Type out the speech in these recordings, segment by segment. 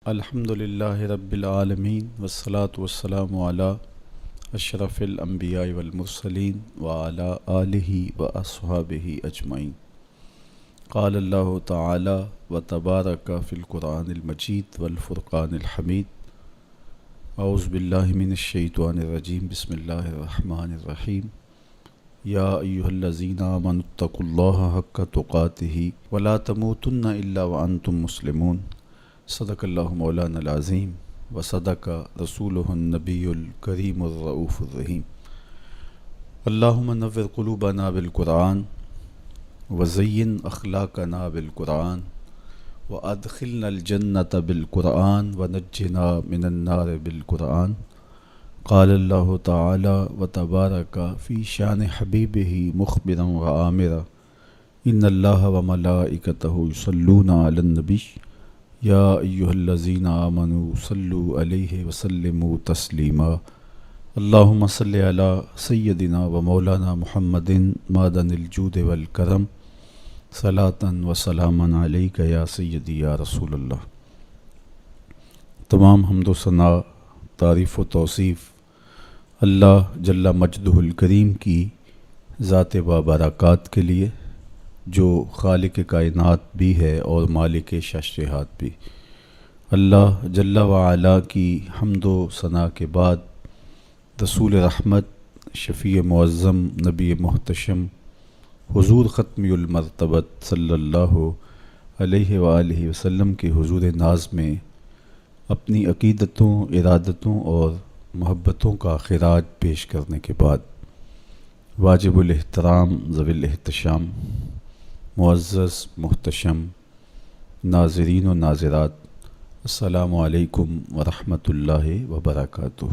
الحمد للہ رب العالمین والصلاة والسلام علی اشرف الانبیاء والمرسلین وعلی آلہ واصحابہ اجمعین۔ قال اللہ تعالی وتبارک فی القرآن المجید والفرقان الحمید۔ اعوذ باللہ من الشیطان الرجیم، بسم اللہ الرحمن الرحیم۔ یا ایہا الذین آمنوا اتقوا اللہ حق تقاتہ ولا تموتن الا وانتم مسلمون۔ صدق اللہ مولانا العظیم وصدق رسولہ النبی الکریم الرؤوف الرحیم۔ اللہم نور قلوبنا بالقرآن وزین اخلاقنا بالقرآن وادخلنا الجنة بالقرآن ونجنا من النار بالقرآن۔ قال اللہ تعالی وتبارک فی شان حبیبہ مخبرا وآمرا ان اللہ وملائکتہ یصلون علی النبی یا ایہا الذین آمنوا صلوا علیہ وسلموا تسلیما۔ اللہم صلی علی سیدنا و مولانا محمد معدن الجود والکرم صلاۃ و سلاما علیک یا سیدی یا رسول اللہ۔ تمام حمد و ثنا، تعریف و توصیف اللہ جل مجدہ الکریم کی ذات بابرکات کے لیے، جو خالق کائنات بھی ہے اور مالک ششرہات بھی۔ اللہ جل وعلا کی حمد و ثنا کے بعد رسول رحمت، شفیع معظم، نبی محتشم، حضور ختمی المرتبت صلی اللہ علیہ وآلہ وسلم کے حضور ناز میں اپنی عقیدتوں، ارادتوں اور محبتوں کا خراج پیش کرنے کے بعد واجب الاحترام ذوی الاحتشام، معزز محتشم ناظرین و ناظرات، السلام علیکم ورحمۃ اللہ وبرکاتہ۔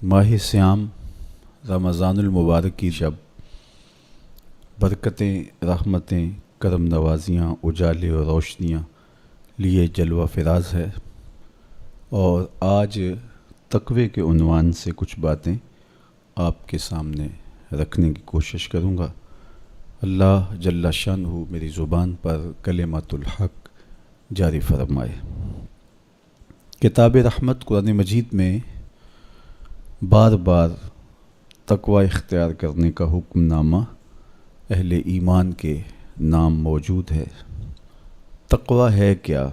ماہ سیام رمضان المبارک کی شب برکتیں، رحمتیں، کرم نوازیاں، اجالے اور روشنیاں لیے جلوہ فراز ہے، اور آج تقوی کے عنوان سے کچھ باتیں آپ کے سامنے رکھنے کی کوشش کروں گا۔ اللہ جل شانہ میری زبان پر کلمۃ الحق جاری فرمائے۔ کتاب رحمت قرآن مجید میں بار بار تقوی اختیار کرنے کا حکم نامہ اہل ایمان کے نام موجود ہے۔ تقوی ہے کیا؟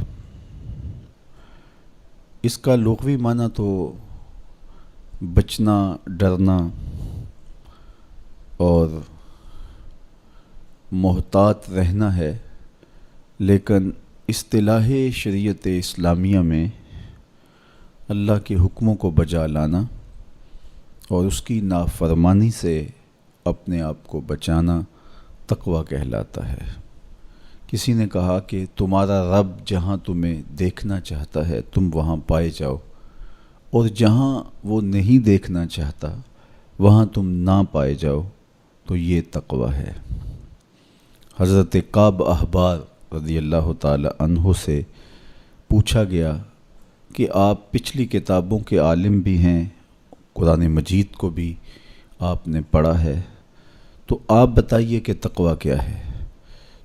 اس کا لغوی معنی تو بچنا، ڈرنا اور محتاط رہنا ہے، لیکن اصطلاح شریعت اسلامیہ میں اللہ کے حکموں کو بجا لانا اور اس کی نافرمانی سے اپنے آپ کو بچانا تقوی کہلاتا ہے۔ کسی نے کہا کہ تمہارا رب جہاں تمہیں دیکھنا چاہتا ہے تم وہاں پائے جاؤ، اور جہاں وہ نہیں دیکھنا چاہتا وہاں تم نہ پائے جاؤ، تو یہ تقوی ہے۔ حضرت کعب احبار رضی اللہ تعالی عنہ سے پوچھا گیا کہ آپ پچھلی کتابوں کے عالم بھی ہیں، قرآن مجید کو بھی آپ نے پڑھا ہے، تو آپ بتائیے کہ تقوی کیا ہے؟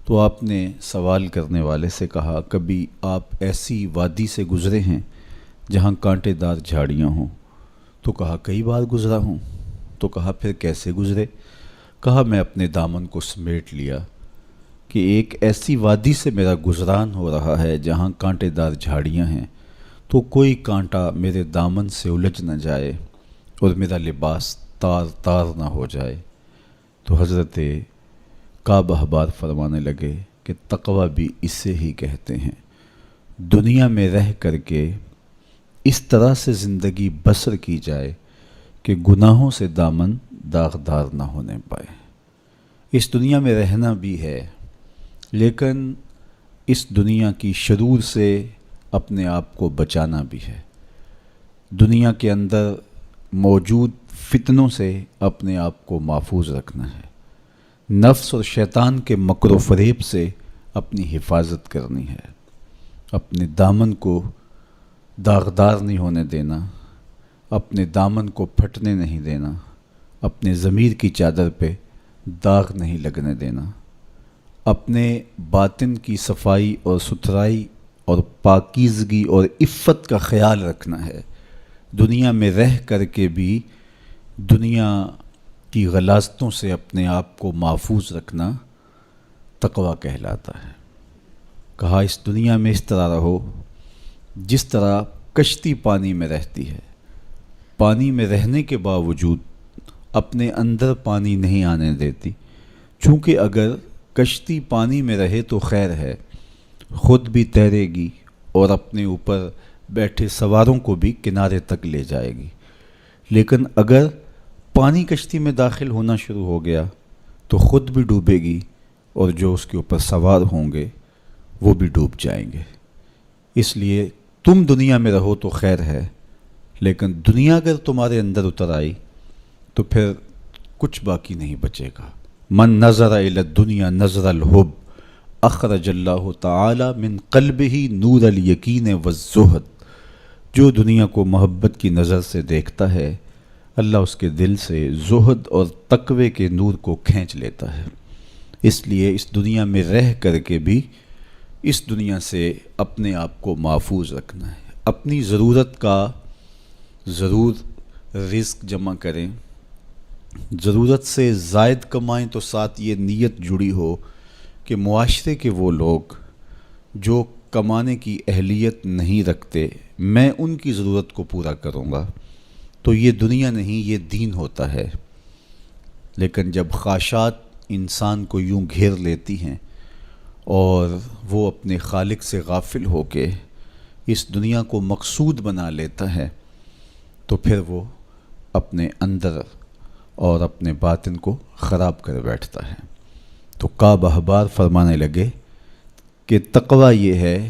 تو آپ نے سوال کرنے والے سے کہا، کبھی آپ ایسی وادی سے گزرے ہیں جہاں کانٹے دار جھاڑیاں ہوں؟ تو کہا کئی بار گزرا ہوں۔ تو کہا پھر کیسے گزرے؟ کہا میں اپنے دامن کو سمیٹ لیا کہ ایک ایسی وادی سے میرا گزران ہو رہا ہے جہاں کانٹے دار جھاڑیاں ہیں، تو کوئی کانٹا میرے دامن سے الجھ نہ جائے اور میرا لباس تار تار نہ ہو جائے۔ تو حضرت کعب احبار فرمانے لگے کہ تقوی بھی اسے ہی کہتے ہیں، دنیا میں رہ کر کے اس طرح سے زندگی بسر کی جائے کہ گناہوں سے دامن داغدار نہ ہونے پائے۔ اس دنیا میں رہنا بھی ہے، لیکن اس دنیا کی شرور سے اپنے آپ کو بچانا بھی ہے۔ دنیا کے اندر موجود فتنوں سے اپنے آپ کو محفوظ رکھنا ہے، نفس اور شیطان کے مکر و فریب سے اپنی حفاظت کرنی ہے، اپنے دامن کو داغدار نہیں ہونے دینا، اپنے دامن کو پھٹنے نہیں دینا، اپنے ضمیر کی چادر پہ داغ نہیں لگنے دینا، اپنے باطن کی صفائی اور ستھرائی اور پاکیزگی اور عفت کا خیال رکھنا ہے۔ دنیا میں رہ کر کے بھی دنیا کی غلاظتوں سے اپنے آپ کو محفوظ رکھنا تقویٰ کہلاتا ہے۔ کہا اس دنیا میں اس طرح رہو جس طرح کشتی پانی میں رہتی ہے، پانی میں رہنے کے باوجود اپنے اندر پانی نہیں آنے دیتی، چونکہ اگر کشتی پانی میں رہے تو خیر ہے، خود بھی تیرے گی اور اپنے اوپر بیٹھے سواروں کو بھی کنارے تک لے جائے گی، لیکن اگر پانی کشتی میں داخل ہونا شروع ہو گیا تو خود بھی ڈوبے گی اور جو اس کے اوپر سوار ہوں گے وہ بھی ڈوب جائیں گے۔ اس لیے تم دنیا میں رہو تو خیر ہے، لیکن دنیا اگر تمہارے اندر اتر آئی تو پھر کچھ باقی نہیں بچے گا۔ من نظر الی الدنیا نظر الحب اخرج اللہ تعالی من قلبہ نور الیقین والزہد۔ جو دنیا کو محبت کی نظر سے دیکھتا ہے، اللہ اس کے دل سے زہد اور تقوی کے نور کو کھینچ لیتا ہے۔ اس لیے اس دنیا میں رہ کر کے بھی اس دنیا سے اپنے آپ کو محفوظ رکھنا ہے۔ اپنی ضرورت کا ضرور رزق جمع کریں، ضرورت سے زائد کمائیں تو ساتھ یہ نیت جڑی ہو کہ معاشرے کے وہ لوگ جو کمانے کی اہلیت نہیں رکھتے میں ان کی ضرورت کو پورا کروں گا، تو یہ دنیا نہیں یہ دین ہوتا ہے۔ لیکن جب خواہشات انسان کو یوں گھیر لیتی ہیں اور وہ اپنے خالق سے غافل ہو کے اس دنیا کو مقصود بنا لیتا ہے تو پھر وہ اپنے اندر اور اپنے باطن کو خراب کر بیٹھتا ہے۔ تو کعب احبار فرمانے لگے کہ تقویٰ یہ ہے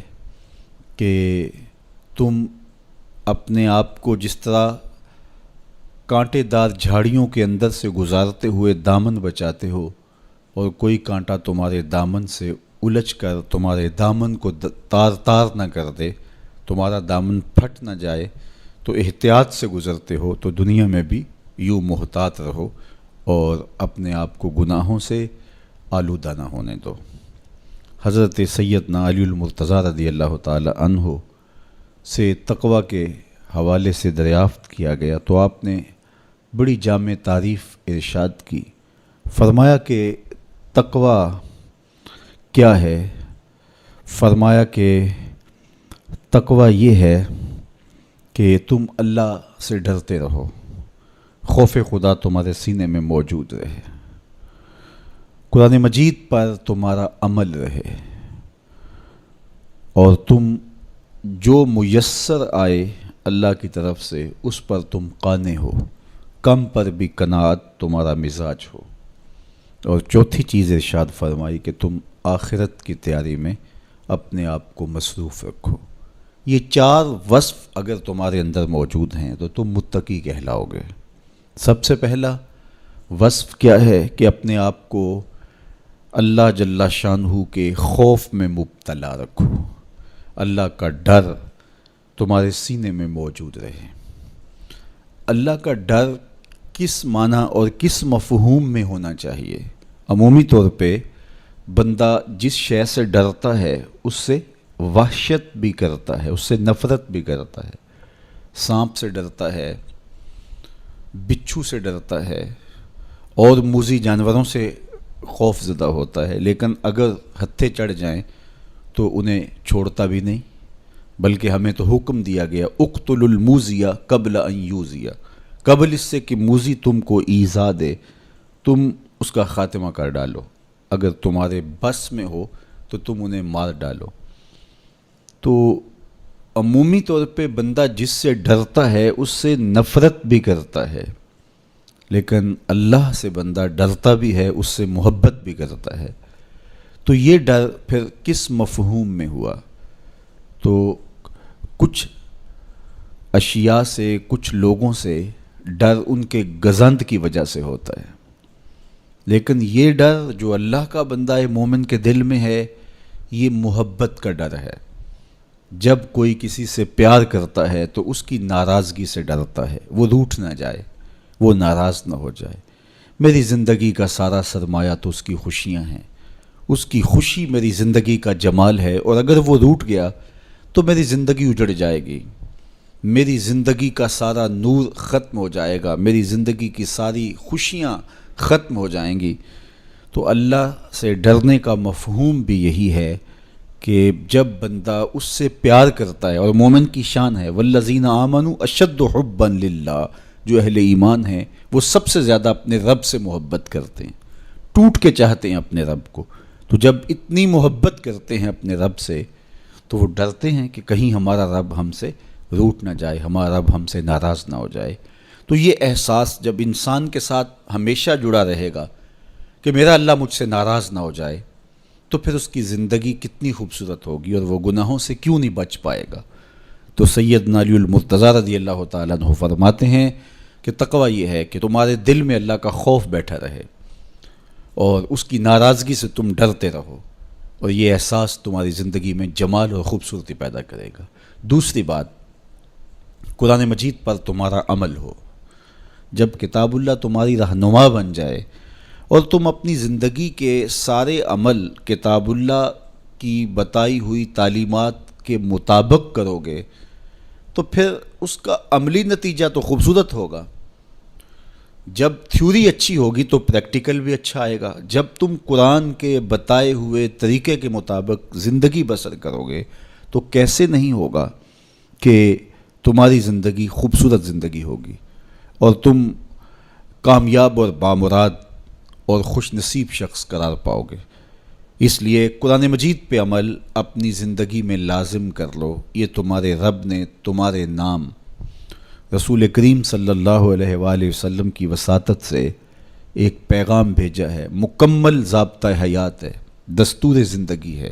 کہ تم اپنے آپ کو جس طرح کانٹے دار جھاڑیوں کے اندر سے گزارتے ہوئے دامن بچاتے ہو اور کوئی کانٹا تمہارے دامن سے الجھ کر تمہارے دامن کو تار تار نہ کر دے، تمہارا دامن پھٹ نہ جائے، تو احتیاط سے گزرتے ہو، تو دنیا میں بھی یوں محتاط رہو اور اپنے آپ کو گناہوں سے آلودہ نہ ہونے دو۔ حضرت سیدنا علی المرتضیٰ رضی اللہ تعالی عنہ سے تقویٰ کے حوالے سے دریافت کیا گیا تو آپ نے بڑی جامع تعریف ارشاد کی۔ فرمایا کہ تقویٰ کیا ہے؟ فرمایا کہ تقویٰ یہ ہے کہ تم اللہ سے ڈرتے رہو، خوف خدا تمہارے سینے میں موجود رہے، قرآن مجید پر تمہارا عمل رہے، اور تم جو میسر آئے اللہ کی طرف سے اس پر تم قانع ہو، کم پر بھی قناعت تمہارا مزاج ہو، اور چوتھی چیز ارشاد فرمائی کہ تم آخرت کی تیاری میں اپنے آپ کو مصروف رکھو۔ یہ چار وصف اگر تمہارے اندر موجود ہیں تو تم متقی کہلاؤ گے۔ سب سے پہلا وصف کیا ہے کہ اپنے آپ کو اللہ جل شانہ کے خوف میں مبتلا رکھو، اللہ کا ڈر تمہارے سینے میں موجود رہے۔ اللہ کا ڈر کس معنی اور کس مفہوم میں ہونا چاہیے؟ عمومی طور پہ بندہ جس شے سے ڈرتا ہے اس سے وحشت بھی کرتا ہے، اس سے نفرت بھی کرتا ہے۔ سانپ سے ڈرتا ہے، بچھو سے ڈرتا ہے اور موذی جانوروں سے خوف زدہ ہوتا ہے، لیکن اگر ہتھے چڑھ جائیں تو انہیں چھوڑتا بھی نہیں، بلکہ ہمیں تو حکم دیا گیا اقتلوا الموذی قبل ان یوذی، قبل اس سے کہ موذی تم کو ایذا دے تم اس کا خاتمہ کر ڈالو، اگر تمہارے بس میں ہو تو تم انہیں مار ڈالو۔ تو عمومی طور پہ بندہ جس سے ڈرتا ہے اس سے نفرت بھی کرتا ہے، لیکن اللہ سے بندہ ڈرتا بھی ہے، اس سے محبت بھی کرتا ہے۔ تو یہ ڈر پھر کس مفہوم میں ہوا؟ تو کچھ اشیاء سے، کچھ لوگوں سے ڈر ان کے گزند کی وجہ سے ہوتا ہے، لیکن یہ ڈر جو اللہ کا بندہ مومن کے دل میں ہے یہ محبت کا ڈر ہے۔ جب کوئی کسی سے پیار کرتا ہے تو اس کی ناراضگی سے ڈرتا ہے، وہ روٹھ نہ جائے، وہ ناراض نہ ہو جائے۔ میری زندگی کا سارا سرمایہ تو اس کی خوشیاں ہیں، اس کی خوشی میری زندگی کا جمال ہے، اور اگر وہ روٹھ گیا تو میری زندگی اجڑ جائے گی، میری زندگی کا سارا نور ختم ہو جائے گا، میری زندگی کی ساری خوشیاں ختم ہو جائیں گی۔ تو اللہ سے ڈرنے کا مفہوم بھی یہی ہے کہ جب بندہ اس سے پیار کرتا ہے، اور مومن کی شان ہے والذین آمنوا اشد حبا للہ، جو اہل ایمان ہیں وہ سب سے زیادہ اپنے رب سے محبت کرتے ہیں، ٹوٹ کے چاہتے ہیں اپنے رب کو۔ تو جب اتنی محبت کرتے ہیں اپنے رب سے تو وہ ڈرتے ہیں کہ کہیں ہمارا رب ہم سے روٹ نہ جائے، ہمارا رب ہم سے ناراض نہ ہو جائے۔ تو یہ احساس جب انسان کے ساتھ ہمیشہ جڑا رہے گا کہ میرا اللہ مجھ سے ناراض نہ ہو جائے، تو پھر اس کی زندگی کتنی خوبصورت ہوگی اور وہ گناہوں سے کیوں نہیں بچ پائے گا۔ تو سیدنا علی المرتضیٰ رضی اللہ تعالیٰ عنہ فرماتے ہیں کہ تقوی یہ ہے کہ تمہارے دل میں اللہ کا خوف بیٹھا رہے اور اس کی ناراضگی سے تم ڈرتے رہو، اور یہ احساس تمہاری زندگی میں جمال اور خوبصورتی پیدا کرے گا۔ دوسری بات، قرآن مجید پر تمہارا عمل ہو۔ جب کتاب اللہ تمہاری رہنما بن جائے اور تم اپنی زندگی کے سارے عمل کتاب اللہ کی بتائی ہوئی تعلیمات کے مطابق کرو گے تو پھر اس کا عملی نتیجہ تو خوبصورت ہوگا۔ جب تھیوری اچھی ہوگی تو پریکٹیکل بھی اچھا آئے گا۔ جب تم قرآن کے بتائے ہوئے طریقے کے مطابق زندگی بسر کرو گے تو کیسے نہیں ہوگا کہ تمہاری زندگی خوبصورت زندگی ہوگی اور تم کامیاب اور بامراد اور خوش نصیب شخص قرار پاؤ گے۔ اس لیے قرآن مجید پہ عمل اپنی زندگی میں لازم کر لو۔ یہ تمہارے رب نے تمہارے نام رسول کریم صلی اللہ علیہ وآلہ وسلم کی وساطت سے ایک پیغام بھیجا ہے، مکمل ضابطہ حیات ہے، دستور زندگی ہے۔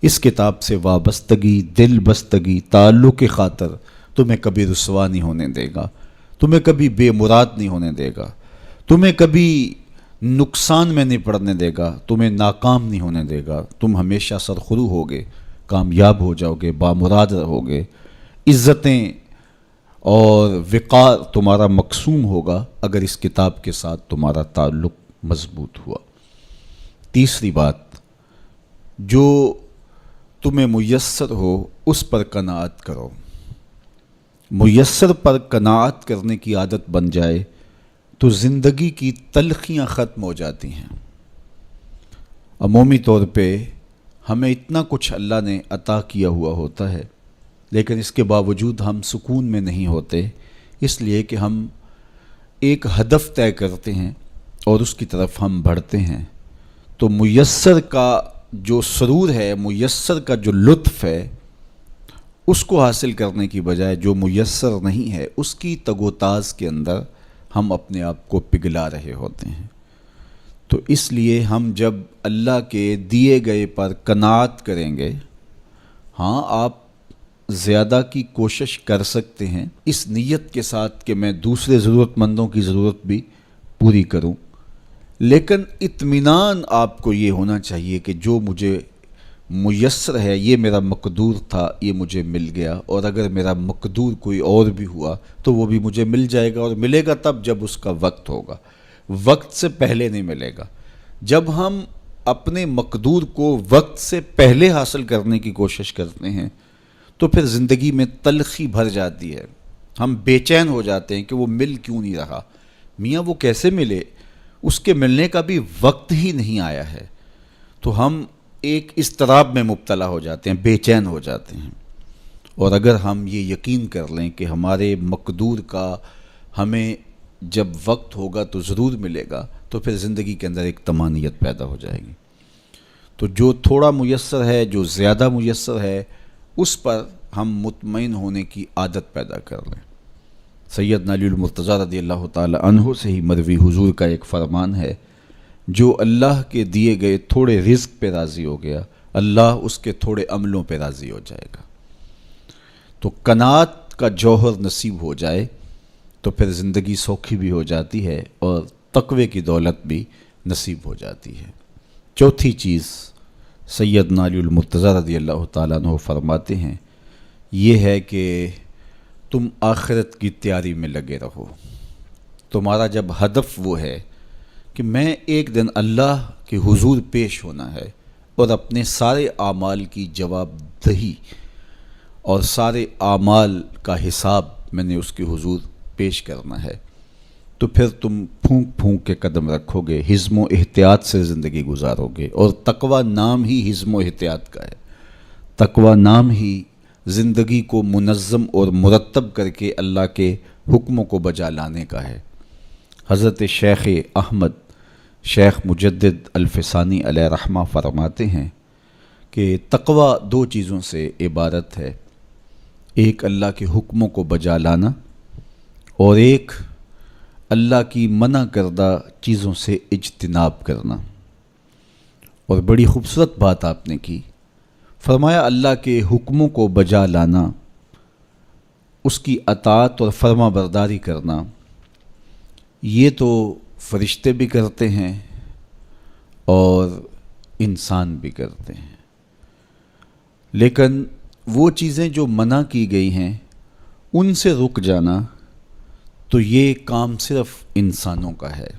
اس کتاب سے وابستگی، دل بستگی، تعلق کی خاطر تمہیں کبھی رسوا نہیں ہونے دے گا، تمہیں کبھی بے مراد نہیں ہونے دے گا، تمہیں کبھی نقصان میں نہیں پڑنے دے گا، تمہیں ناکام نہیں ہونے دے گا۔ تم ہمیشہ سرخرو ہوگے، کامیاب ہو جاؤ گے، بامراد رہو گے، عزتیں اور وقار تمہارا مقسوم ہوگا اگر اس کتاب کے ساتھ تمہارا تعلق مضبوط ہوا۔ تیسری بات، جو تمہیں میسر ہو اس پر قناعت کرو۔ میسر پر قناعت کرنے کی عادت بن جائے تو زندگی کی تلخیاں ختم ہو جاتی ہیں۔ عمومی طور پہ ہمیں اتنا کچھ اللہ نے عطا کیا ہوا ہوتا ہے، لیکن اس کے باوجود ہم سکون میں نہیں ہوتے، اس لیے کہ ہم ایک ہدف طے کرتے ہیں اور اس کی طرف ہم بڑھتے ہیں۔ تو میسر کا جو سرور ہے، میسر کا جو لطف ہے، اس کو حاصل کرنے کی بجائے جو میسر نہیں ہے اس کی تگ و تاز کے اندر ہم اپنے آپ کو پگھلا رہے ہوتے ہیں۔ تو اس لیے ہم جب اللہ کے دیے گئے پر قناعت کریں گے، ہاں آپ زیادہ کی کوشش کر سکتے ہیں اس نیت کے ساتھ کہ میں دوسرے ضرورت مندوں کی ضرورت بھی پوری کروں، لیکن اطمینان آپ کو یہ ہونا چاہیے کہ جو مجھے میسر ہے، یہ میرا مقدور تھا، یہ مجھے مل گیا، اور اگر میرا مقدور کوئی اور بھی ہوا تو وہ بھی مجھے مل جائے گا، اور ملے گا تب جب اس کا وقت ہوگا، وقت سے پہلے نہیں ملے گا۔ جب ہم اپنے مقدور کو وقت سے پہلے حاصل کرنے کی کوشش کرتے ہیں تو پھر زندگی میں تلخی بھر جاتی ہے، ہم بے چین ہو جاتے ہیں کہ وہ مل کیوں نہیں رہا، میاں وہ کیسے ملے، اس کے ملنے کا بھی وقت ہی نہیں آیا ہے۔ تو ہم ایک اضطراب میں مبتلا ہو جاتے ہیں، بے چین ہو جاتے ہیں۔ اور اگر ہم یہ یقین کر لیں کہ ہمارے مقدور کا ہمیں جب وقت ہوگا تو ضرور ملے گا، تو پھر زندگی کے اندر ایک طمانینت پیدا ہو جائے گی۔ تو جو تھوڑا میسر ہے، جو زیادہ میسر ہے، اس پر ہم مطمئن ہونے کی عادت پیدا کر لیں۔ سیدنا علی المرتضیٰ رضی اللہ تعالی عنہ سے ہی مروی حضور کا ایک فرمان ہے، جو اللہ کے دیے گئے تھوڑے رزق پہ راضی ہو گیا، اللہ اس کے تھوڑے عملوں پہ راضی ہو جائے گا۔ تو قناعت کا جوہر نصیب ہو جائے تو پھر زندگی سوکھی بھی ہو جاتی ہے اور تقوی کی دولت بھی نصیب ہو جاتی ہے۔ چوتھی چیز سیدنا علی المرتضیٰ رضی اللہ تعالیٰ عنہ فرماتے ہیں، یہ ہے کہ تم آخرت کی تیاری میں لگے رہو۔ تمہارا جب ہدف وہ ہے کہ میں ایک دن اللہ کے حضور پیش ہونا ہے اور اپنے سارے اعمال کی جواب دہی اور سارے اعمال کا حساب میں نے اس کے حضور پیش کرنا ہے، تو پھر تم پھونک پھونک کے قدم رکھو گے، حزم و احتیاط سے زندگی گزارو گے۔ اور تقوی نام ہی حزم و احتیاط کا ہے، تقوی نام ہی زندگی کو منظم اور مرتب کر کے اللہ کے حکموں کو بجا لانے کا ہے۔ حضرت شیخ احمد شیخ مجدد الفسانی علیہ رحمہ فرماتے ہیں کہ تقوی دو چیزوں سے عبارت ہے، ایک اللہ کے حکموں کو بجا لانا اور ایک اللہ کی منع کردہ چیزوں سے اجتناب کرنا۔ اور بڑی خوبصورت بات آپ نے کی، فرمایا اللہ کے حکموں کو بجا لانا، اس کی اطاعت اور فرما برداری کرنا، یہ تو فرشتے بھی کرتے ہیں اور انسان بھی کرتے ہیں، لیکن وہ چیزیں جو منع کی گئی ہیں ان سے رک جانا تو یہ کام صرف انسانوں کا ہے،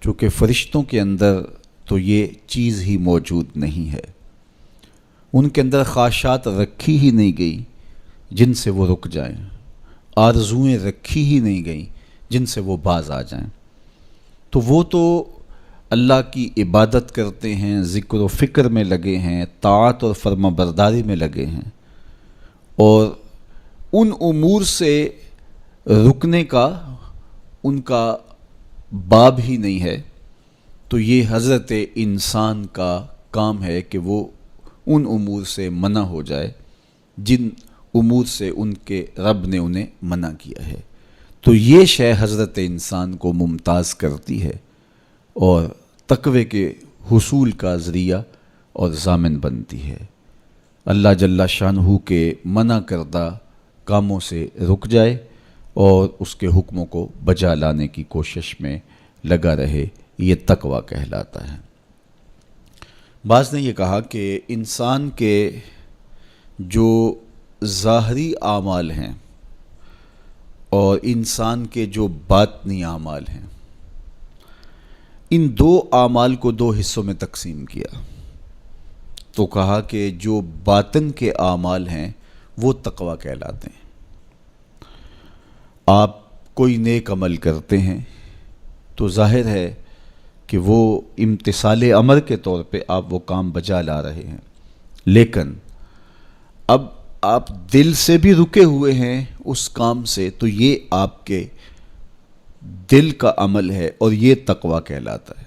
چونکہ فرشتوں کے اندر تو یہ چیز ہی موجود نہیں ہے، ان کے اندر خواہشات رکھی ہی نہیں گئی جن سے وہ رک جائیں، آرزوئیں رکھی ہی نہیں گئیں جن سے وہ باز آ جائیں۔ تو وہ تو اللہ کی عبادت کرتے ہیں، ذکر و فکر میں لگے ہیں، طاعت اور فرما برداری میں لگے ہیں، اور ان امور سے رکنے کا ان کا باب ہی نہیں ہے، تو یہ حضرت انسان کا کام ہے کہ وہ ان امور سے منع ہو جائے جن امور سے ان کے رب نے انہیں منع کیا ہے۔ تو یہ شے حضرت انسان کو ممتاز کرتی ہے اور تقوی کے حصول کا ذریعہ اور ضامن بنتی ہے۔ اللہ جل شانہ کے منع کردہ کاموں سے رک جائے اور اس کے حکموں کو بجا لانے کی کوشش میں لگا رہے، یہ تقوی کہلاتا ہے۔ بعض نے یہ کہا کہ انسان کے جو ظاہری اعمال ہیں اور انسان کے جو باطنی اعمال ہیں، ان دو اعمال کو دو حصوں میں تقسیم کیا، تو کہا کہ جو باطن کے اعمال ہیں وہ تقوی کہلاتے ہیں۔ آپ کوئی نیک عمل کرتے ہیں تو ظاہر ہے کہ وہ امتثال امر کے طور پہ آپ وہ کام بجا لا رہے ہیں، لیکن اب آپ دل سے بھی رکے ہوئے ہیں اس کام سے، تو یہ آپ کے دل کا عمل ہے اور یہ تقوی کہلاتا ہے۔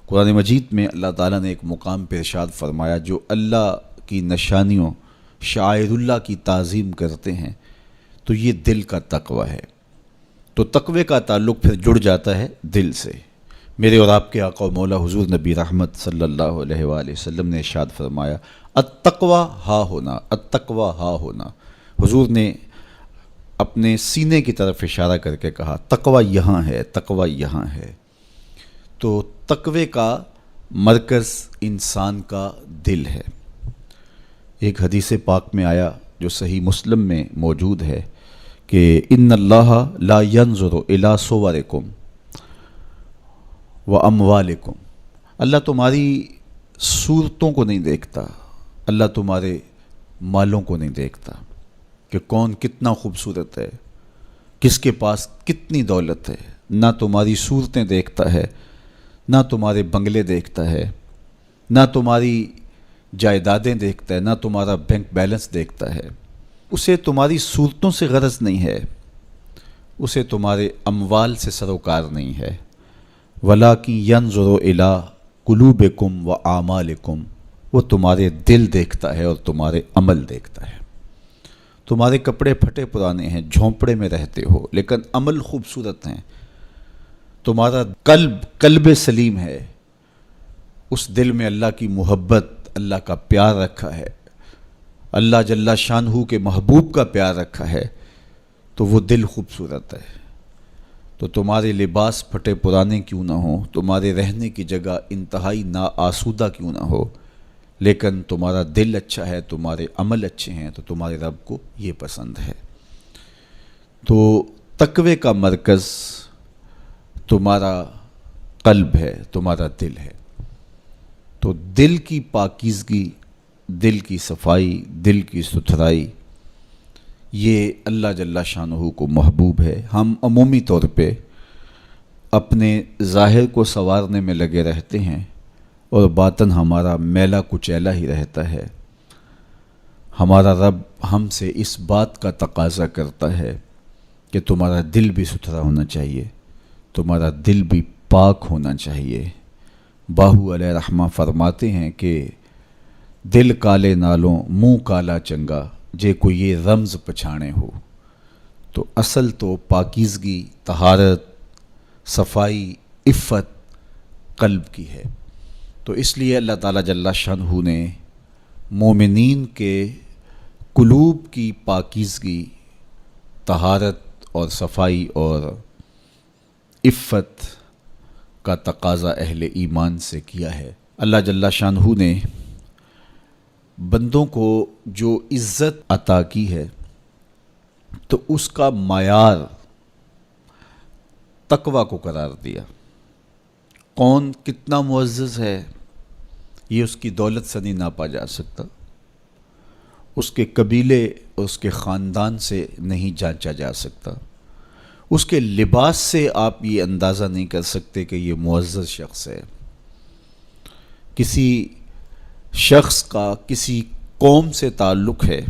قرآن مجید میں اللہ تعالیٰ نے ایک مقام پہ ارشاد فرمایا، جو اللہ کی نشانیوں شعائر اللہ کی تعظیم کرتے ہیں تو یہ دل کا تقوی ہے۔ تو تقوی کا تعلق پھر جڑ جاتا ہے دل سے۔ میرے اور آپ کے آقا و مولا حضور نبی رحمت صلی اللہ علیہ وآلہ وسلم نے ارشاد فرمایا، التقوی ہا ہونا، التقوی ہا ہونا۔ حضور نے اپنے سینے کی طرف اشارہ کر کے کہا تقوی یہاں ہے، تقوی یہاں ہے۔ تو تقوی کا مرکز انسان کا دل ہے۔ ایک حدیث پاک میں آیا جو صحیح مسلم میں موجود ہے کہ ان اللہ لا ينظر الى صورکم واموالکم، اللہ تمہاری صورتوں کو نہیں دیکھتا، اللہ تمہارے مالوں کو نہیں دیکھتا کہ کون کتنا خوبصورت ہے، کس کے پاس کتنی دولت ہے، نہ تمہاری صورتیں دیکھتا ہے، نہ تمہارے بنگلے دیکھتا ہے، نہ تمہاری جائیدادیں دیکھتا ہے، نہ تمہارا بینک بیلنس دیکھتا ہے۔ اسے تمہاری صورتوں سے غرض نہیں ہے، اسے تمہارے اموال سے سروکار نہیں ہے، وَلَٰكِن يَنظُرُ إِلَىٰ قُلُوبِكُمْ وَأَعْمَالِكُمْ، وہ تمہارے دل دیکھتا ہے اور تمہارے عمل دیکھتا ہے۔ تمہارے کپڑے پھٹے پرانے ہیں، جھونپڑے میں رہتے ہو، لیکن عمل خوبصورت ہیں، تمہارا قلب سلیم ہے، اس دل میں اللہ کی محبت، اللہ کا پیار رکھا ہے، اللہ جل شانہ کے محبوب کا پیار رکھا ہے، تو وہ دل خوبصورت ہے۔ تو تمہارے لباس پھٹے پرانے کیوں نہ ہوں، تمہارے رہنے کی جگہ انتہائی ناآسودہ کیوں نہ ہو، لیکن تمہارا دل اچھا ہے، تمہارے عمل اچھے ہیں، تو تمہارے رب کو یہ پسند ہے۔ تو تقوی کا مرکز تمہارا قلب ہے، تمہارا دل ہے۔ تو دل کی پاکیزگی، دل کی صفائی، دل کی ستھرائی یہ اللہ جل شانہ کو محبوب ہے۔ ہم عمومی طور پہ اپنے ظاہر کو سنوارنے میں لگے رہتے ہیں اور باطن ہمارا میلا کچیلا ہی رہتا ہے۔ ہمارا رب ہم سے اس بات کا تقاضا کرتا ہے کہ تمہارا دل بھی ستھرا ہونا چاہیے، تمہارا دل بھی پاک ہونا چاہیے۔ باہو علیہ رحمہ فرماتے ہیں کہ دل کالے نالوں منہ کالا چنگا، جے کوئی یہ رمز پچھانے ہو۔ تو اصل تو پاکیزگی، طہارت، صفائی، عفت قلب کی ہے۔ تو اس لیے اللہ تعالیٰ جل شانہ نے مومنین کے قلوب کی پاکیزگی، طہارت اور صفائی اور عفت کا تقاضا اہل ایمان سے کیا ہے۔ اللہ جل شانہ نے بندوں کو جو عزت عطا کی ہے تو اس کا معیار تقویٰ کو قرار دیا۔ کون کتنا معزز ہے یہ اس کی دولت سے نہیں ناپا جا سکتا، اس کے قبیلے اور اس کے خاندان سے نہیں جانچا جا سکتا، اس کے لباس سے آپ یہ اندازہ نہیں کر سکتے کہ یہ معزز شخص ہے۔ کسی شخص کا کسی قوم سے تعلق ہے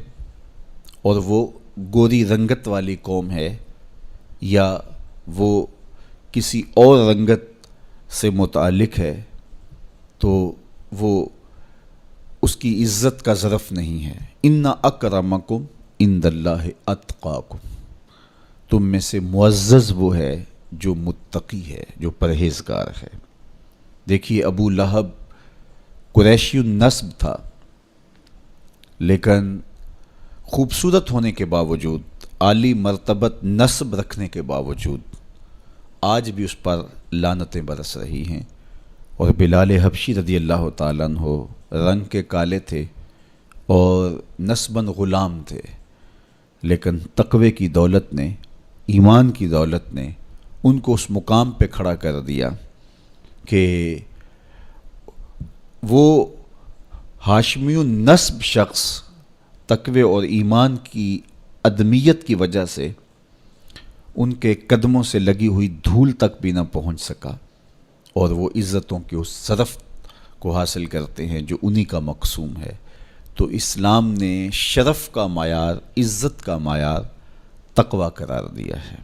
اور وہ گوری رنگت والی قوم ہے، یا وہ کسی اور رنگت سے متعلق ہے، تو وہ اس کی عزت کا ظرف نہیں ہے۔ ان اکرمکم عند اللہ اتقاکم، تم میں سے معزز وہ ہے جو متقی ہے، جو پرہیزگار ہے۔ دیکھیے ابو لہب قریشی النسب تھا، لیکن خوبصورت ہونے کے باوجود، عالی مرتبت نسب رکھنے کے باوجود آج بھی اس پر لعنتیں برس رہی ہیں۔ اور بلال حبشی رضی اللہ تعالیٰ عنہ رنگ کے کالے تھے اور نسباً غلام تھے، لیکن تقوی کی دولت نے، ایمان کی دولت نے ان کو اس مقام پہ کھڑا کر دیا کہ وہ ہاشمی النسب شخص تقوی اور ایمان کی عدمیت کی وجہ سے ان کے قدموں سے لگی ہوئی دھول تک بھی نہ پہنچ سکا، اور وہ عزتوں کے اس شرف کو حاصل کرتے ہیں جو انہی کا مقسوم ہے۔ تو اسلام نے شرف کا معیار، عزت کا معیار تقوی قرار دیا ہے۔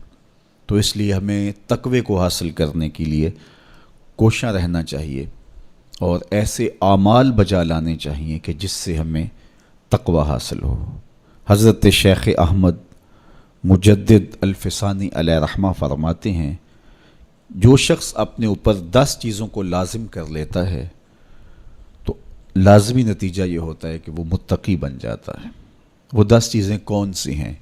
تو اس لیے ہمیں تقوی کو حاصل کرنے کے لیے کوشاں رہنا چاہیے اور ایسے اعمال بجا لانے چاہیے کہ جس سے ہمیں تقوی حاصل ہو۔ حضرت شیخ احمد مجدد الفسانی علیہ رحمہ فرماتے ہیں، جو شخص اپنے اوپر 10 چیزوں کو لازم کر لیتا ہے تو لازمی نتیجہ یہ ہوتا ہے کہ وہ متقی بن جاتا ہے۔ وہ 10 چیزیں کون سی ہیں؟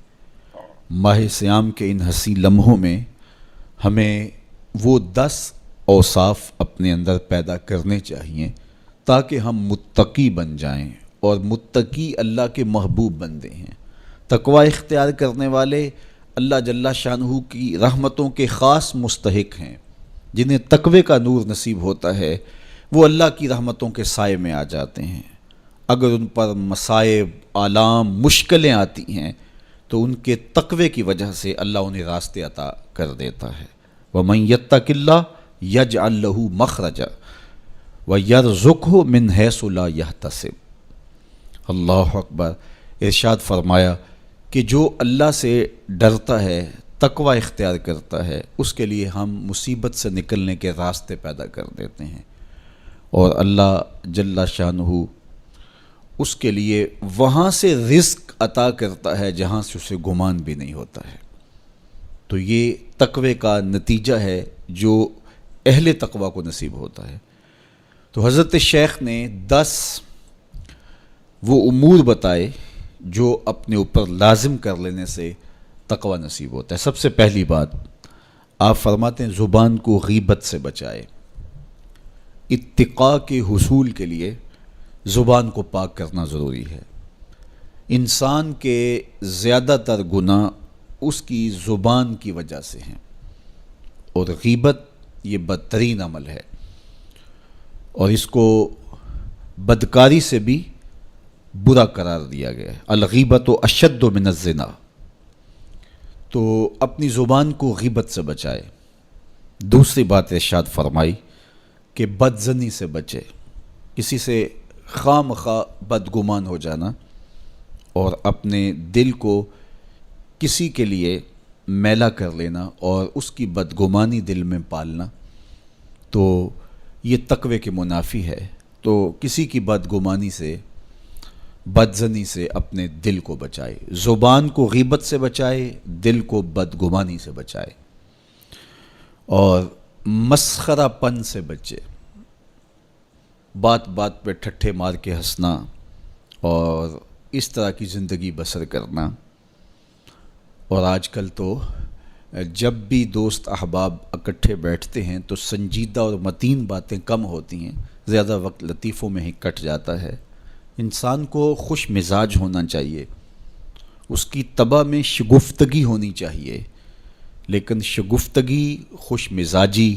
ماہ صیام کے ان حسین لمحوں میں ہمیں وہ 10 اوصاف اپنے اندر پیدا کرنے چاہیے تاکہ ہم متقی بن جائیں، اور متقی اللہ کے محبوب بندے ہیں۔ تقوی اختیار کرنے والے اللہ جل شانہ کی رحمتوں کے خاص مستحق ہیں۔ جنہیں تقوی کا نور نصیب ہوتا ہے وہ اللہ کی رحمتوں کے سائے میں آ جاتے ہیں۔ اگر ان پر مصائب، آلام، مشکلیں آتی ہیں تو ان کے تقوی کی وجہ سے اللہ انہیں راستے عطا کر دیتا ہے۔ وَمَن يَتَّقِ اللَّهَ يَجْعَل لَّهُ مَخْرَجًا وَيَرْزُقْهُ مِنْ حَيْثُ لَا يَحْتَسِبُ۔ اللہ اکبر۔ ارشاد فرمایا کہ جو اللہ سے ڈرتا ہے، تقوی اختیار کرتا ہے، اس کے لیے ہم مصیبت سے نکلنے کے راستے پیدا کر دیتے ہیں، اور اللہ جل شانہ اس کے لیے وہاں سے رزق عطا کرتا ہے جہاں سے اسے گمان بھی نہیں ہوتا ہے۔ تو یہ تقوی کا نتیجہ ہے جو اہل تقوی کو نصیب ہوتا ہے۔ تو حضرت شیخ نے 10 وہ امور بتائے جو اپنے اوپر لازم کر لینے سے تقوی نصیب ہوتا ہے۔ سب سے پہلی بات آپ فرماتے ہیں زبان کو غیبت سے بچائے۔ اتقاء کے حصول کے لیے زبان کو پاک کرنا ضروری ہے۔ انسان کے زیادہ تر گناہ اس کی زبان کی وجہ سے ہیں، اور غیبت یہ بدترین عمل ہے، اور اس کو بدکاری سے بھی برا قرار دیا گیا ہے۔ الغیبت اشد من الزنا، تو اپنی زبان کو غیبت سے بچائے۔ دوسری بات ارشاد فرمائی کہ بدظنی سے بچے، کسی سے خواہ مخواہ بدگمان ہو جانا اور اپنے دل کو کسی کے لیے میلا کر لینا اور اس کی بدگمانی دل میں پالنا، تو یہ تقوی کے منافی ہے۔ تو کسی کی بدگمانی سے، بدظنی سے اپنے دل کو بچائے، زبان کو غیبت سے بچائے، دل کو بدگمانی سے بچائے، اور مسخرہ پن سے بچے، بات بات پہ ٹھٹھے مار کے ہنسنا اور اس طرح کی زندگی بسر کرنا۔ اور آج کل تو جب بھی دوست احباب اکٹھے بیٹھتے ہیں تو سنجیدہ اور متین باتیں کم ہوتی ہیں، زیادہ وقت لطیفوں میں ہی کٹ جاتا ہے۔ انسان کو خوش مزاج ہونا چاہیے، اس کی طبع میں شگفتگی ہونی چاہیے، لیکن شگفتگی، خوش مزاجی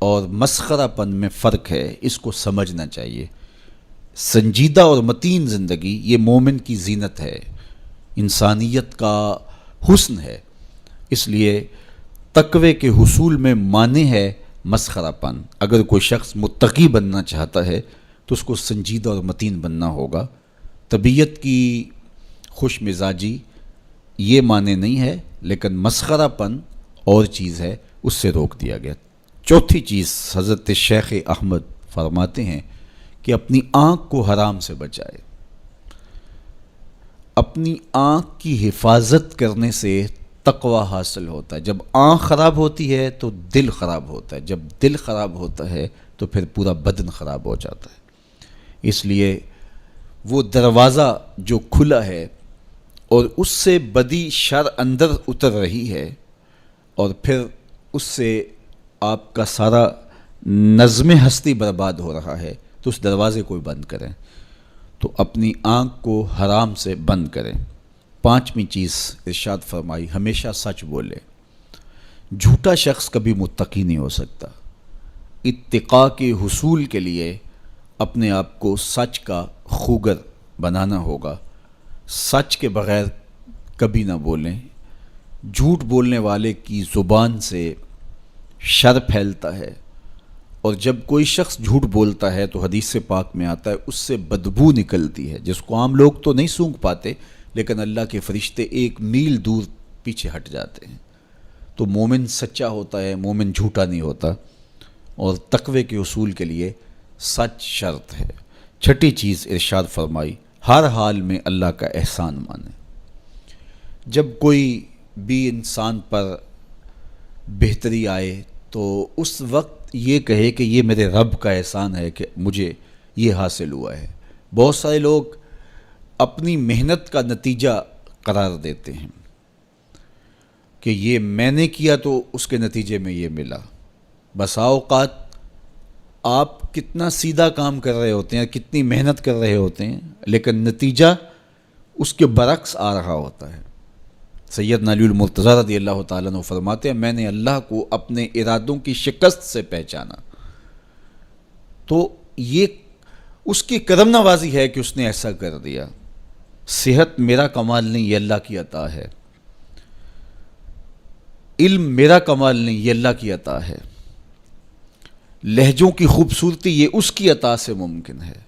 اور مسخرہ پن میں فرق ہے، اس کو سمجھنا چاہیے۔ سنجیدہ اور متین زندگی یہ مومن کی زینت ہے، انسانیت کا حسن ہے۔ اس لیے تقوی کے حصول میں مانع ہے مسخرہ پن۔ اگر کوئی شخص متقی بننا چاہتا ہے تو اس کو سنجیدہ اور متین بننا ہوگا۔ طبیعت کی خوش مزاجی یہ معنی نہیں ہے، لیکن مسخرہ پن اور چیز ہے، اس سے روک دیا گیا۔ چوتھی چیز حضرت شیخ احمد فرماتے ہیں کہ اپنی آنکھ کو حرام سے بچائے۔ اپنی آنکھ کی حفاظت کرنے سے تقوی حاصل ہوتا ہے۔ جب آنکھ خراب ہوتی ہے تو دل خراب ہوتا ہے، جب دل خراب ہوتا ہے تو پھر پورا بدن خراب ہو جاتا ہے۔ اس لیے وہ دروازہ جو کھلا ہے اور اس سے بدی شر اندر اتر رہی ہے اور پھر اس سے آپ کا سارا نظم ہستی برباد ہو رہا ہے، تو اس دروازے کو بند کریں، تو اپنی آنکھ کو حرام سے بند کریں۔ پانچویں چیز ارشاد فرمائی، ہمیشہ سچ بولے۔ جھوٹا شخص کبھی متقی نہیں ہو سکتا۔ اتقاء کے حصول کے لیے اپنے آپ کو سچ کا خوگر بنانا ہوگا۔ سچ کے بغیر کبھی نہ بولیں۔ جھوٹ بولنے والے کی زبان سے شر پھیلتا ہے، اور جب کوئی شخص جھوٹ بولتا ہے تو حدیث پاک میں آتا ہے اس سے بدبو نکلتی ہے، جس کو عام لوگ تو نہیں سونگھ پاتے، لیکن اللہ کے فرشتے 1 میل دور پیچھے ہٹ جاتے ہیں۔ تو مومن سچا ہوتا ہے، مومن جھوٹا نہیں ہوتا، اور تقوی کے اصول کے لیے سچ شرط ہے۔ چھٹی چیز ارشاد فرمائی، ہر حال میں اللہ کا احسان مانے۔ جب کوئی بھی انسان پر بہتری آئے تو اس وقت یہ کہے کہ یہ میرے رب کا احسان ہے کہ مجھے یہ حاصل ہوا ہے۔ بہت سارے لوگ اپنی محنت کا نتیجہ قرار دیتے ہیں کہ یہ میں نے کیا تو اس کے نتیجے میں یہ ملا۔ بسا اوقات آپ کتنا سیدھا کام کر رہے ہوتے ہیں، کتنی محنت کر رہے ہوتے ہیں، لیکن نتیجہ اس کے برعکس آ رہا ہوتا ہے۔ سیدنا علی المرتضیٰ رضی اللہ تعالیٰ عنہ فرماتے ہیں، میں نے اللہ کو اپنے ارادوں کی شکست سے پہچانا، تو یہ اس کی کرم نوازی ہے کہ اس نے ایسا کر دیا۔ صحت میرا کمال نہیں، یہ اللہ کی عطا ہے۔ علم میرا کمال نہیں، یہ اللہ کی عطا ہے۔ لہجوں کی خوبصورتی یہ اس کی عطا سے ممکن ہے۔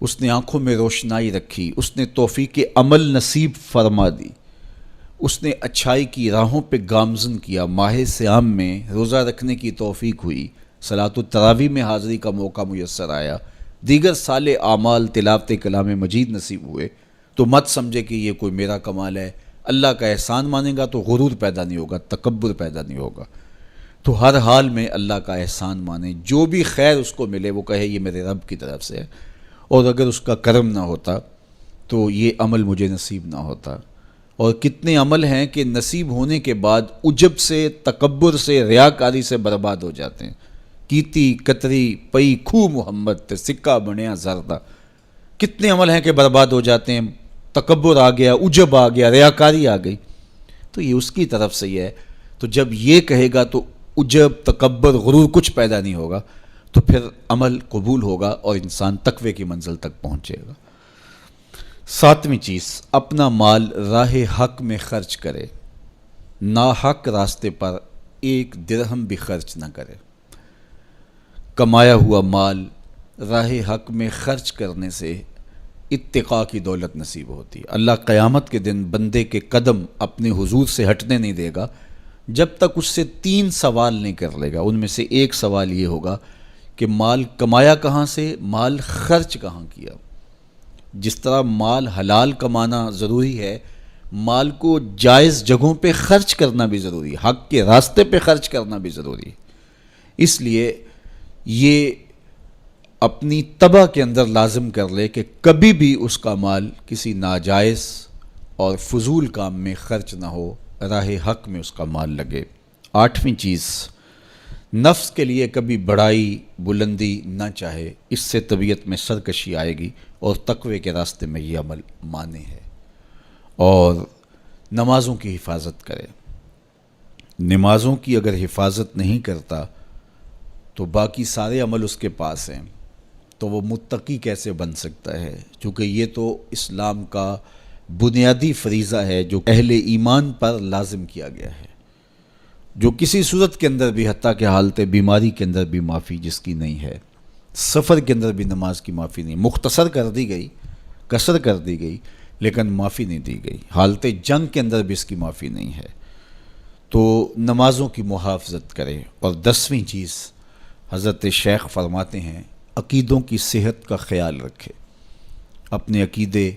اس نے آنکھوں میں روشنائی رکھی، اس نے توفیق عمل نصیب فرما دی، اس نے اچھائی کی راہوں پہ گامزن کیا۔ ماہ صیام میں روزہ رکھنے کی توفیق ہوئی، صلاۃ التراویح میں حاضری کا موقع میسر آیا، دیگر صالح اعمال تلاوت کلام مجید نصیب ہوئے، تو مت سمجھے کہ یہ کوئی میرا کمال ہے۔ اللہ کا احسان مانے گا تو غرور پیدا نہیں ہوگا، تکبر پیدا نہیں ہوگا۔ تو ہر حال میں اللہ کا احسان مانے، جو بھی خیر اس کو ملے وہ کہے یہ میرے رب کی طرف سے ہے، اور اگر اس کا کرم نہ ہوتا تو یہ عمل مجھے نصیب نہ ہوتا۔ اور کتنے عمل ہیں کہ نصیب ہونے کے بعد عجب سے، تکبر سے، ریاکاری سے برباد ہو جاتے ہیں۔ کیتی کتری پئی کھو محمد تے سکہ بنیا زردہ، کتنے عمل ہیں کہ برباد ہو جاتے ہیں، تکبر آ گیا، عجب آ گیا، ریاکاری آ گئی، تو یہ اس کی طرف سے ہی ہے۔ تو جب یہ کہے گا تو عجب، تکبر، غرور کچھ پیدا نہیں ہوگا، تو پھر عمل قبول ہوگا اور انسان تقوی کی منزل تک پہنچے گا۔ ساتویں چیز، اپنا مال راہ حق میں خرچ کرے۔ ناحق راستے پر ایک درہم بھی خرچ نہ کرے۔ کمایا ہوا مال راہ حق میں خرچ کرنے سے اتقاء کی دولت نصیب ہوتی ہے۔ اللہ قیامت کے دن بندے کے قدم اپنے حضور سے ہٹنے نہیں دے گا جب تک اس سے 3 سوال نہیں کر لے گا۔ ان میں سے ایک سوال یہ ہوگا کہ مال کمایا کہاں سے، مال خرچ کہاں کیا۔ جس طرح مال حلال کمانا ضروری ہے، مال کو جائز جگہوں پہ خرچ کرنا بھی ضروری ہے، حق کے راستے پہ خرچ کرنا بھی ضروری ہے۔ اس لیے یہ اپنی طبع کے اندر لازم کر لے کہ کبھی بھی اس کا مال کسی ناجائز اور فضول کام میں خرچ نہ ہو، راہ حق میں اس کا مال لگے۔ 8ویں چیز، نفس کے لیے کبھی بڑائی بلندی نہ چاہے، اس سے طبیعت میں سرکشی آئے گی اور تقوی کے راستے میں یہ عمل مانے ہے۔ اور نمازوں کی حفاظت کرے۔ نمازوں کی اگر حفاظت نہیں کرتا تو باقی سارے عمل اس کے پاس ہیں، تو وہ متقی کیسے بن سکتا ہے؟ چونکہ یہ تو اسلام کا بنیادی فریضہ ہے جو اہل ایمان پر لازم کیا گیا ہے، جو کسی صورت کے اندر بھی، حتیٰ کہ حالت بیماری کے اندر بھی معافی جس کی نہیں ہے، سفر کے اندر بھی نماز کی معافی نہیں، مختصر کر دی گئی، قصر کر دی گئی، لیکن معافی نہیں دی گئی، حالت جنگ کے اندر بھی اس کی معافی نہیں ہے۔ تو نمازوں کی محافظت کرے۔ اور 10ویں چیز، حضرت شیخ فرماتے ہیں عقیدوں کی صحت کا خیال رکھے، اپنے عقیدے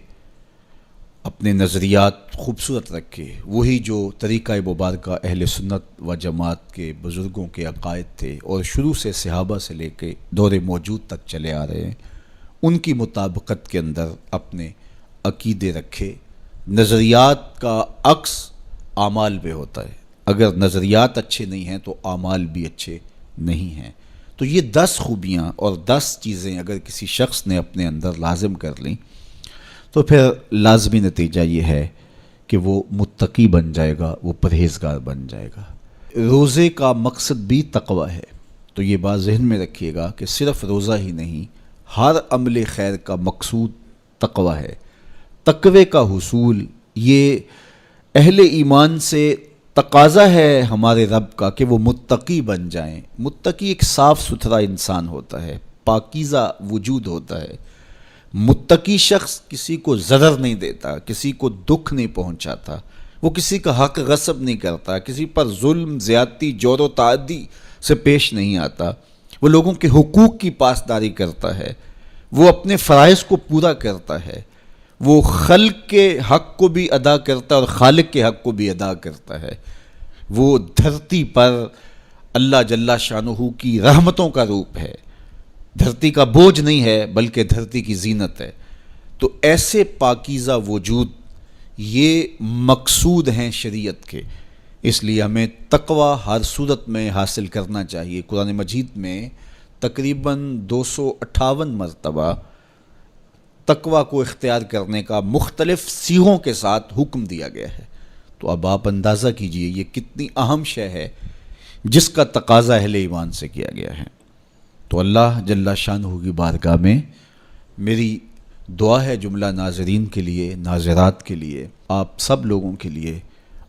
اپنے نظریات خوبصورت رکھے، وہی جو طریقہ مبارکہ اہل سنت و جماعت کے بزرگوں کے عقائد تھے اور شروع سے صحابہ سے لے کے دور موجود تک چلے آ رہے ہیں، ان کی مطابقت کے اندر اپنے عقیدے رکھے۔ نظریات کا عکس اعمال پہ ہوتا ہے، اگر نظریات اچھے نہیں ہیں تو اعمال بھی اچھے نہیں ہیں۔ تو یہ 10 خوبیاں اور 10 چیزیں اگر کسی شخص نے اپنے اندر لازم کر لیں تو پھر لازمی نتیجہ یہ ہے کہ وہ متقی بن جائے گا، وہ پرہیزگار بن جائے گا۔ روزے کا مقصد بھی تقوی ہے، تو یہ بات ذہن میں رکھیے گا کہ صرف روزہ ہی نہیں، ہر عمل خیر کا مقصود تقوی ہے۔ تقوی کا حصول یہ اہل ایمان سے تقاضا ہے ہمارے رب کا کہ وہ متقی بن جائیں۔ متقی ایک صاف ستھرا انسان ہوتا ہے، پاکیزہ وجود ہوتا ہے۔ متقی شخص کسی کو ضرر نہیں دیتا، کسی کو دکھ نہیں پہنچاتا، وہ کسی کا حق غصب نہیں کرتا، کسی پر ظلم، زیادتی، جور و تعدی سے پیش نہیں آتا، وہ لوگوں کے حقوق کی پاسداری کرتا ہے، وہ اپنے فرائض کو پورا کرتا ہے، وہ خلق کے حق کو بھی ادا کرتا ہے اور خالق کے حق کو بھی ادا کرتا ہے۔ وہ دھرتی پر اللہ جل شانہ کی رحمتوں کا روپ ہے، دھرتی کا بوجھ نہیں ہے بلکہ دھرتی کی زینت ہے۔ تو ایسے پاکیزہ وجود یہ مقصود ہیں شریعت کے، اس لیے ہمیں تقوی ہر صورت میں حاصل کرنا چاہیے۔ قرآن مجید میں تقریباً 258 مرتبہ تقوی کو اختیار کرنے کا مختلف صیغوں کے ساتھ حکم دیا گیا ہے۔ تو اب آپ اندازہ کیجئے یہ کتنی اہم شے ہے جس کا تقاضا اہل ایمان سے کیا گیا ہے۔ تو اللہ جل شانہ کی بارگاہ میں میری دعا ہے جملہ ناظرین کے لیے، ناظرات کے لیے، آپ سب لوگوں کے لیے،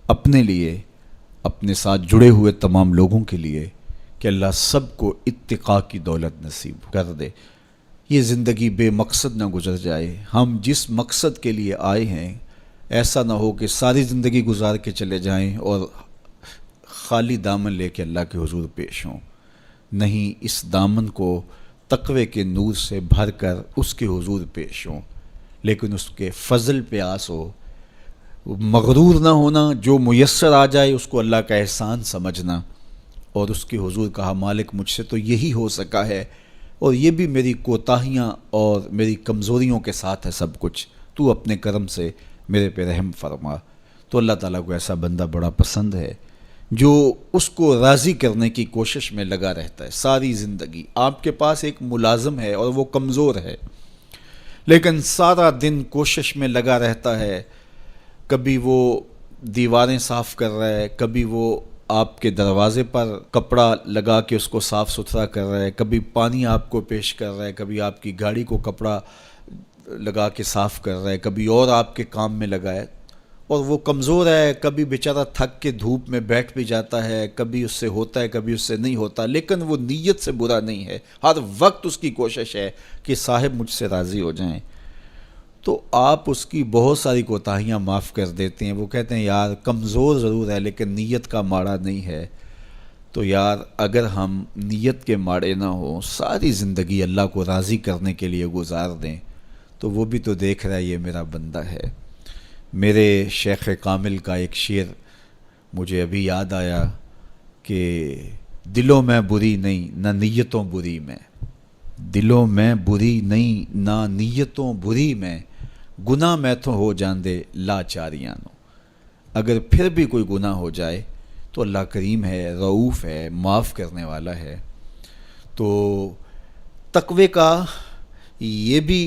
اپنے لیے، اپنے ساتھ جڑے ہوئے تمام لوگوں کے لیے کہ اللہ سب کو اتقاء کی دولت نصیب کر دے۔ یہ زندگی بے مقصد نہ گزر جائے۔ ہم جس مقصد کے لیے آئے ہیں ایسا نہ ہو کہ ساری زندگی گزار کے چلے جائیں اور خالی دامن لے کے اللہ کے حضور پیش ہوں۔ نہیں، اس دامن کو تقوی کے نور سے بھر کر اس کے حضور پیش ہوں، لیکن اس کے فضل پہ آس ہو، مغرور نہ ہونا، جو میسر آ جائے اس کو اللہ کا احسان سمجھنا، اور اس کے حضور کہا مالک مجھ سے تو یہی ہو سکا ہے، اور یہ بھی میری کوتاہیاں اور میری کمزوریوں کے ساتھ ہے سب کچھ، تو اپنے کرم سے میرے پہ رحم فرما۔ تو اللہ تعالیٰ کو ایسا بندہ بڑا پسند ہے جو اس کو راضی کرنے کی کوشش میں لگا رہتا ہے ساری زندگی۔ آپ کے پاس ایک ملازم ہے اور وہ کمزور ہے، لیکن سارا دن کوشش میں لگا رہتا ہے، کبھی وہ دیواریں صاف کر رہا ہے، کبھی وہ آپ کے دروازے پر کپڑا لگا کے اس کو صاف ستھرا کر رہا ہے، کبھی پانی آپ کو پیش کر رہا ہے، کبھی آپ کی گاڑی کو کپڑا لگا کے صاف کر رہا ہے، کبھی اور آپ کے کام میں لگا ہے، اور وہ کمزور ہے، کبھی بیچارہ تھک کے دھوپ میں بیٹھ بھی جاتا ہے، کبھی اس سے ہوتا ہے کبھی اس سے نہیں ہوتا، لیکن وہ نیت سے برا نہیں ہے، ہر وقت اس کی کوشش ہے کہ صاحب مجھ سے راضی ہو جائیں، تو آپ اس کی بہت ساری کوتاہیاں معاف کر دیتے ہیں۔ وہ کہتے ہیں یار کمزور ضرور ہے لیکن نیت کا ماڑا نہیں ہے۔ تو یار اگر ہم نیت کے ماڑے نہ ہوں، ساری زندگی اللہ کو راضی کرنے کے لیے گزار دیں، تو وہ بھی تو دیکھ رہا ہے یہ میرا بندہ ہے۔ میرے شیخ کامل کا ایک شعر مجھے ابھی یاد آیا کہ دلوں میں بری نہیں نہ نیتوں بری میں، دلوں میں بری نہیں نہ نیتوں بری میں، گناہ میں تو ہو جاندے لاچاریاں نو۔ اگر پھر بھی کوئی گناہ ہو جائے تو اللہ کریم ہے، رؤوف ہے، معاف کرنے والا ہے۔ تو تقوی کا یہ بھی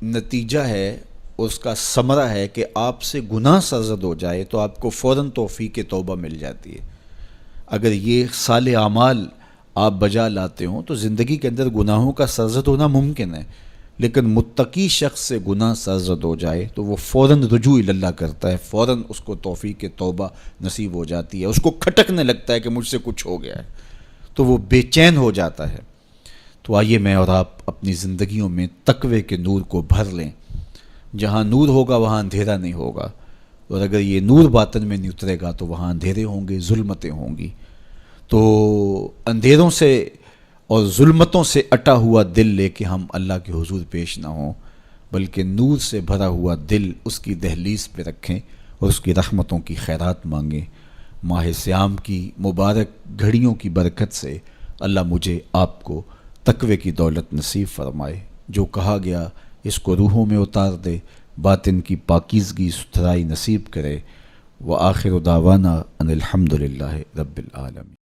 نتیجہ ہے، اس کا ثمرہ ہے کہ آپ سے گناہ سرزد ہو جائے تو آپ کو فوراً توفیق توبہ مل جاتی ہے۔ اگر یہ صالح اعمال آپ بجا لاتے ہوں تو زندگی کے اندر گناہوں کا سرزد ہونا ممکن ہے، لیکن متقی شخص سے گناہ سرزد ہو جائے تو وہ فوراً رجوع اللہ کرتا ہے، فوراً اس کو توفیق توبہ نصیب ہو جاتی ہے، اس کو کھٹکنے لگتا ہے کہ مجھ سے کچھ ہو گیا ہے، تو وہ بے چین ہو جاتا ہے۔ تو آئیے میں اور آپ اپنی زندگیوں میں تقوی کے نور کو بھر لیں۔ جہاں نور ہوگا وہاں اندھیرا نہیں ہوگا، اور اگر یہ نور باطن میں نہیں اترے گا تو وہاں اندھیرے ہوں گے، ظلمتیں ہوں گی۔ تو اندھیروں سے اور ظلمتوں سے اٹا ہوا دل لے کے ہم اللہ کے حضور پیش نہ ہوں، بلکہ نور سے بھرا ہوا دل اس کی دہلیز پہ رکھیں اور اس کی رحمتوں کی خیرات مانگیں۔ ماہ سیام کی مبارک گھڑیوں کی برکت سے اللہ مجھے آپ کو تقوی کی دولت نصیب فرمائے۔ جو کہا گیا اس کو روحوں میں اتار دے، باطن کی پاکیزگی ستھرائی نصیب کرے۔ وآخر دعوانا ان الحمدللہ رب العالمین۔